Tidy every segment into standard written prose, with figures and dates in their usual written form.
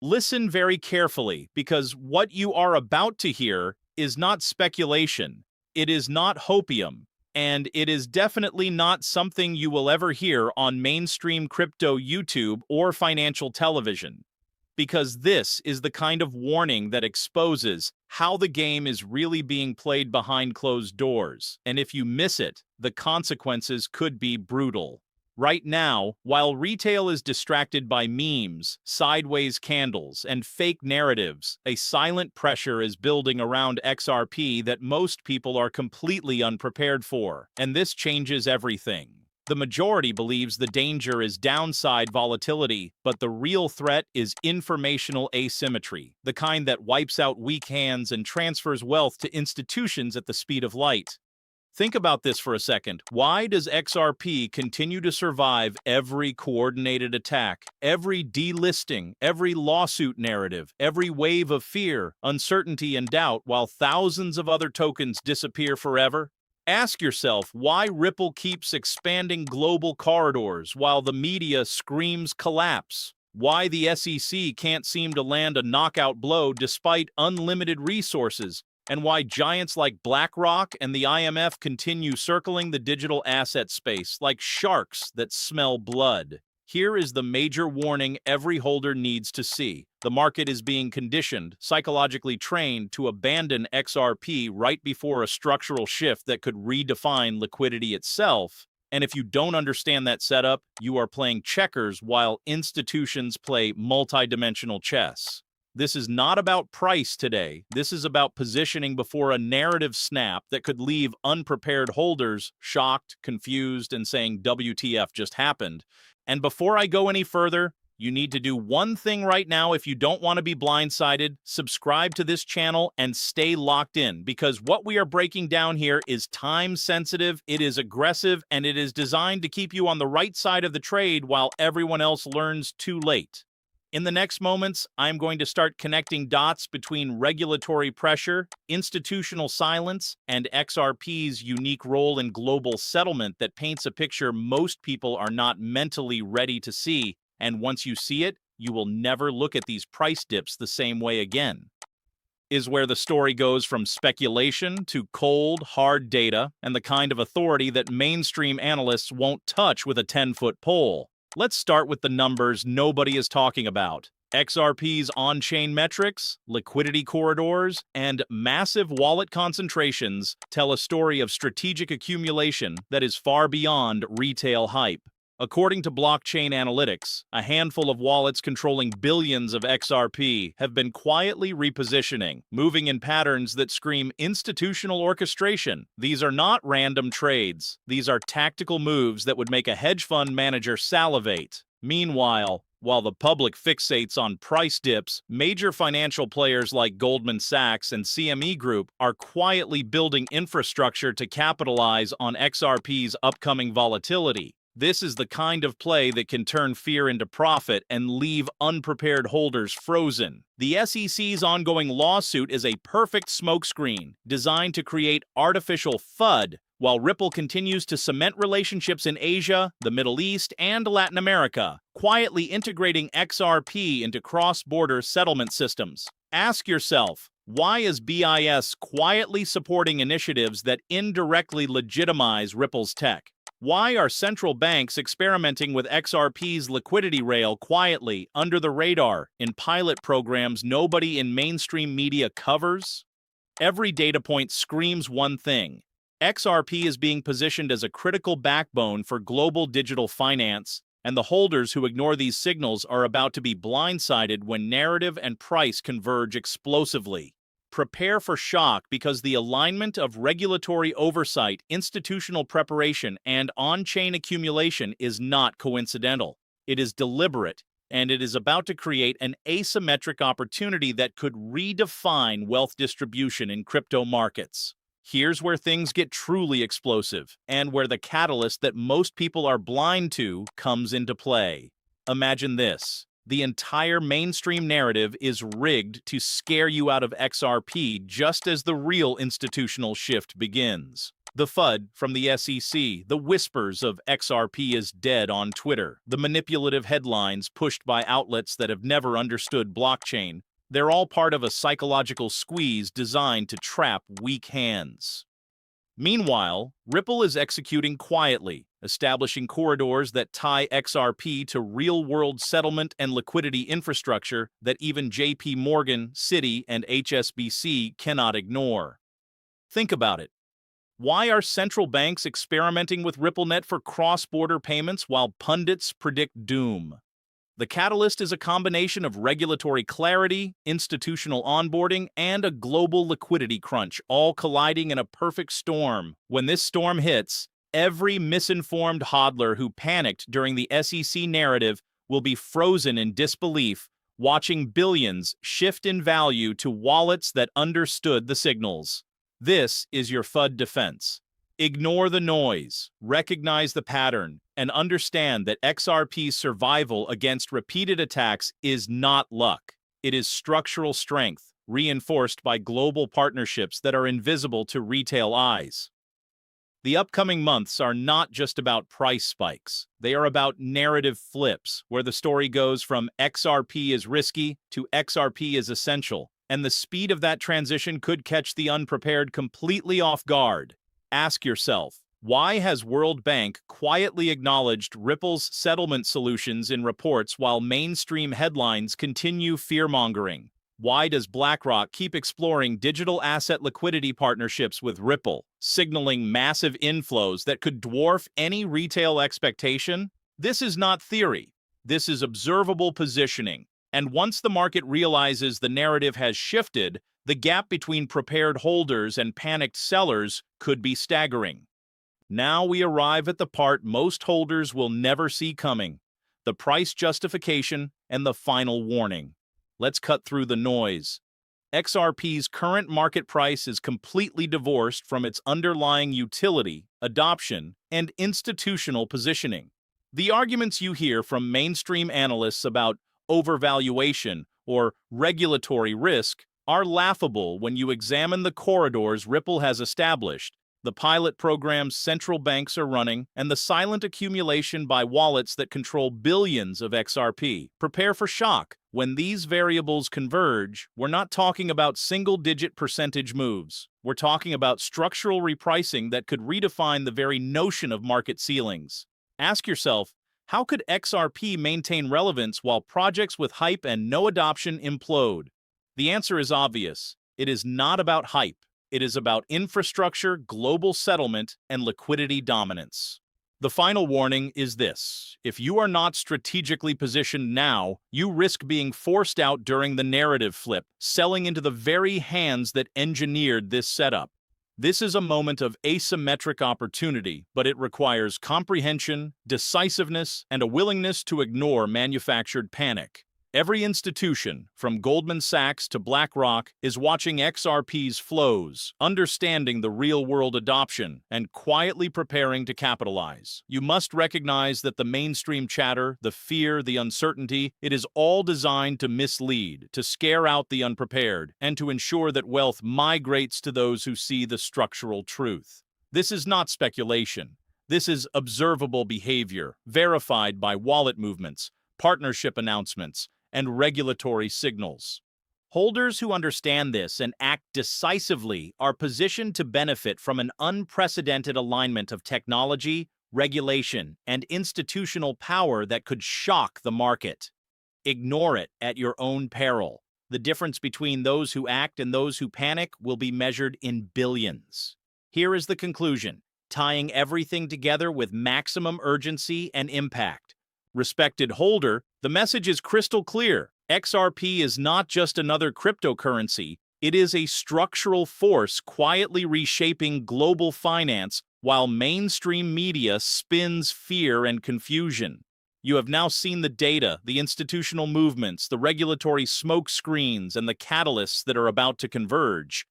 Listen very carefully, because what you are about to hear is not speculation, it is not hopium, and it is definitely not something you will ever hear on mainstream crypto YouTube or financial television. Because this is the kind of warning that exposes how the game is really being played behind closed doors, and if you miss it, the consequences could be brutal. Right now, while retail is distracted by memes, sideways candles, and fake narratives, a silent pressure is building around XRP that most people are completely unprepared for, and this changes everything. The majority believes the danger is downside volatility, but the real threat is informational asymmetry, the kind that wipes out weak hands and transfers wealth to institutions at the speed of light. Think about this for a second. Why does XRP continue to survive every coordinated attack, every delisting, every lawsuit narrative, every wave of fear, uncertainty, and doubt, while thousands of other tokens disappear forever? Ask yourself why Ripple keeps expanding global corridors while the media screams collapse. Why the SEC can't seem to land a knockout blow despite unlimited resources, and why giants like BlackRock and the IMF continue circling the digital asset space like sharks that smell blood. Here is the major warning every holder needs to see. The market is being conditioned, psychologically trained to abandon XRP right before a structural shift that could redefine liquidity itself. And if you don't understand that setup, you are playing checkers while institutions play multidimensional chess. This is not about price today. This is about positioning before a narrative snap that could leave unprepared holders shocked, confused, and saying WTF just happened. And before I go any further, you need to do one thing right now if you don't want to be blindsided. Subscribe to this channel and stay locked in, because what we are breaking down here is time sensitive, it is aggressive, and it is designed to keep you on the right side of the trade while everyone else learns too late. In the next moments, I'm going to start connecting dots between regulatory pressure, institutional silence, and XRP's unique role in global settlement that paints a picture most people are not mentally ready to see, and once you see it, you will never look at these price dips the same way again. Is where the story goes from speculation to cold, hard data, and the kind of authority that mainstream analysts won't touch with a 10-foot pole. Let's start with the numbers nobody is talking about. XRP's on-chain metrics, liquidity corridors, and massive wallet concentrations tell a story of strategic accumulation that is far beyond retail hype. According to blockchain analytics, a handful of wallets controlling billions of XRP have been quietly repositioning, moving in patterns that scream institutional orchestration. These are not random trades. These are tactical moves that would make a hedge fund manager salivate. Meanwhile, while the public fixates on price dips, major financial players like Goldman Sachs and CME Group are quietly building infrastructure to capitalize on XRP's upcoming volatility. This is the kind of play that can turn fear into profit and leave unprepared holders frozen. The SEC's ongoing lawsuit is a perfect smokescreen designed to create artificial FUD, while Ripple continues to cement relationships in Asia, the Middle East, and Latin America, quietly integrating XRP into cross-border settlement systems. Ask yourself, why is BIS quietly supporting initiatives that indirectly legitimize Ripple's tech? Why are central banks experimenting with XRP's liquidity rail quietly, under the radar, in pilot programs nobody in mainstream media covers? Every data point screams one thing. XRP is being positioned as a critical backbone for global digital finance, and the holders who ignore these signals are about to be blindsided when narrative and price converge explosively. Prepare for shock, because the alignment of regulatory oversight, institutional preparation, and on-chain accumulation is not coincidental. It is deliberate, and it is about to create an asymmetric opportunity that could redefine wealth distribution in crypto markets. Here's where things get truly explosive, and where the catalyst that most people are blind to comes into play. Imagine this. The entire mainstream narrative is rigged to scare you out of XRP just as the real institutional shift begins. The FUD from the SEC, the whispers of XRP is dead on Twitter, the manipulative headlines pushed by outlets that have never understood blockchain, they're all part of a psychological squeeze designed to trap weak hands. Meanwhile, Ripple is executing quietly, establishing corridors that tie XRP to real-world settlement and liquidity infrastructure that even JP Morgan, Citi, and HSBC cannot ignore. Think about it. Why are central banks experimenting with RippleNet for cross-border payments while pundits predict doom? The catalyst is a combination of regulatory clarity, institutional onboarding, and a global liquidity crunch, all colliding in a perfect storm. When this storm hits, every misinformed hodler who panicked during the SEC narrative will be frozen in disbelief, watching billions shift in value to wallets that understood the signals. This is your FUD defense. Ignore the noise, recognize the pattern, and understand that XRP's survival against repeated attacks is not luck. It is structural strength, reinforced by global partnerships that are invisible to retail eyes. The upcoming months are not just about price spikes. They are about narrative flips, where the story goes from XRP is risky to XRP is essential, and the speed of that transition could catch the unprepared completely off guard. Ask yourself, why has World Bank quietly acknowledged Ripple's settlement solutions in reports while mainstream headlines continue fear-mongering? Why does BlackRock keep exploring digital asset liquidity partnerships with Ripple, signaling massive inflows that could dwarf any retail expectation? This is not theory. This is observable positioning. And once the market realizes the narrative has shifted, the gap between prepared holders and panicked sellers could be staggering. Now we arrive at the part most holders will never see coming: the price justification and the final warning. Let's cut through the noise. XRP's current market price is completely divorced from its underlying utility, adoption, and institutional positioning. The arguments you hear from mainstream analysts about overvaluation or regulatory risk are laughable when you examine the corridors Ripple has established, the pilot programs central banks are running, and the silent accumulation by wallets that control billions of XRP. Prepare for shock. When these variables converge, we're not talking about single-digit percentage moves. We're talking about structural repricing that could redefine the very notion of market ceilings. Ask yourself, how could XRP maintain relevance while projects with hype and no adoption implode? The answer is obvious. It is not about hype. It is about infrastructure, global settlement, and liquidity dominance. The final warning is this: if you are not strategically positioned now, you risk being forced out during the narrative flip, selling into the very hands that engineered this setup. This is a moment of asymmetric opportunity, but it requires comprehension, decisiveness, and a willingness to ignore manufactured panic. Every institution, from Goldman Sachs to BlackRock, is watching XRP's flows, understanding the real-world adoption, and quietly preparing to capitalize. You must recognize that the mainstream chatter, the fear, the uncertainty, it is all designed to mislead, to scare out the unprepared, and to ensure that wealth migrates to those who see the structural truth. This is not speculation. This is observable behavior, verified by wallet movements, partnership announcements, and regulatory signals. Holders who understand this and act decisively are positioned to benefit from an unprecedented alignment of technology, regulation, and institutional power that could shock the market. Ignore it at your own peril. The difference between those who act and those who panic will be measured in billions. Here is the conclusion, tying everything together with maximum urgency and impact. Respected holder, the message is crystal clear. XRP is not just another cryptocurrency. It is a structural force quietly reshaping global finance while mainstream media spins fear and confusion. You have now seen the data, the institutional movements, the regulatory smoke screens, and the catalysts that are about to converge.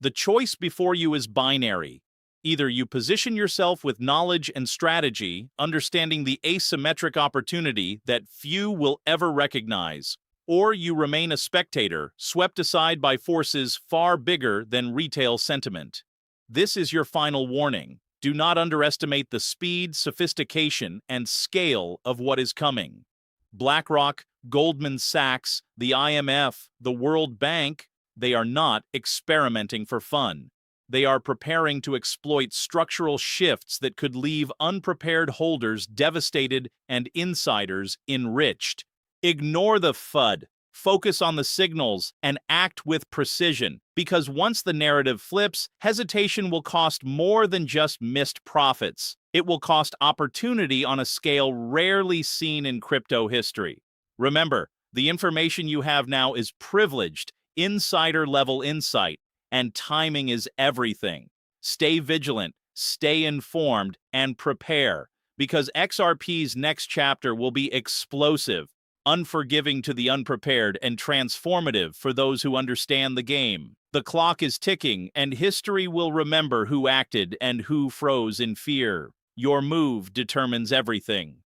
The choice before you is binary. Either you position yourself with knowledge and strategy, understanding the asymmetric opportunity that few will ever recognize, or you remain a spectator, swept aside by forces far bigger than retail sentiment. This is your final warning. Do not underestimate the speed, sophistication, and scale of what is coming. BlackRock, Goldman Sachs, the IMF, the World Bank, they are not experimenting for fun. They are preparing to exploit structural shifts that could leave unprepared holders devastated and insiders enriched. Ignore the FUD. Focus on the signals and act with precision, because once the narrative flips, hesitation will cost more than just missed profits. It will cost opportunity on a scale rarely seen in crypto history. Remember, the information you have now is privileged, insider-level insight, and timing is everything. Stay vigilant, stay informed, and prepare, because XRP's next chapter will be explosive, unforgiving to the unprepared, and transformative for those who understand the game. The clock is ticking, and history will remember who acted and who froze in fear. Your move determines everything.